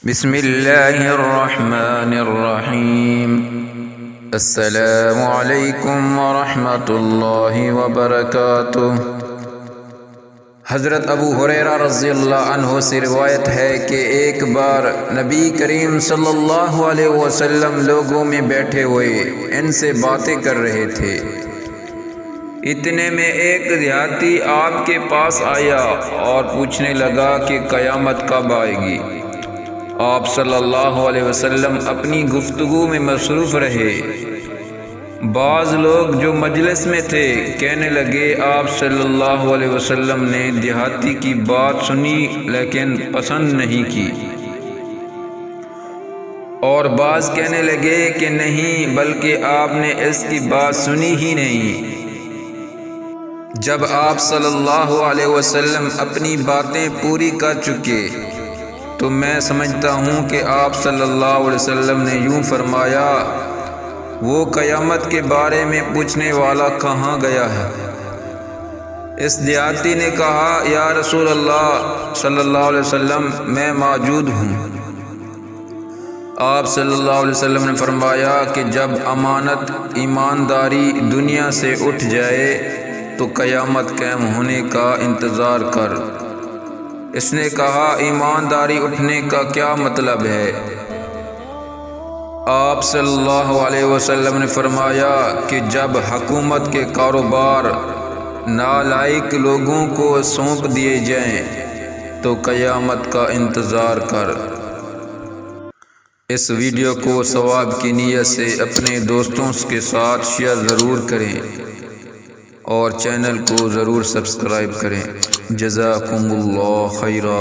بسم اللہ الرحمن الرحیم۔ السلام علیکم ورحمۃ اللہ وبرکاتہ۔ حضرت ابو ہریرہ رضی اللہ عنہ سے روایت ہے کہ ایک بار نبی کریم صلی اللہ علیہ وسلم لوگوں میں بیٹھے ہوئے ان سے باتیں کر رہے تھے۔ اتنے میں ایک دیہاتی آپ کے پاس آیا اور پوچھنے لگا کہ قیامت کب آئے گی؟ آپ صلی اللہ علیہ وسلم اپنی گفتگو میں مصروف رہے۔ بعض لوگ جو مجلس میں تھے کہنے لگے آپ صلی اللہ علیہ وسلم نے دیہاتی کی بات سنی لیکن پسند نہیں کی، اور بعض کہنے لگے کہ نہیں بلکہ آپ نے اس کی بات سنی ہی نہیں۔ جب آپ صلی اللہ علیہ وسلم اپنی باتیں پوری کر چکے تو میں سمجھتا ہوں کہ آپ صلی اللہ علیہ وسلم نے یوں فرمایا، وہ قیامت کے بارے میں پوچھنے والا کہاں گیا ہے؟ اس دیہاتی نے کہا، یا رسول اللہ صلی اللہ علیہ وسلم میں موجود ہوں۔ آپ صلی اللہ علیہ وسلم نے فرمایا کہ جب امانت ایمانداری دنیا سے اٹھ جائے تو قیامت قائم ہونے کا انتظار کر۔ اس نے کہا، ایمانداری اٹھنے کا کیا مطلب ہے؟ آپ صلی اللہ علیہ وسلم نے فرمایا کہ جب حکومت کے کاروبار نالائق لوگوں کو سونپ دیے جائیں تو قیامت کا انتظار کر۔ اس ویڈیو کو ثواب کی نیت سے اپنے دوستوں کے ساتھ شیئر ضرور کریں اور چینل کو ضرور سبسکرائب کریں۔ جزاکم اللہ خیرا۔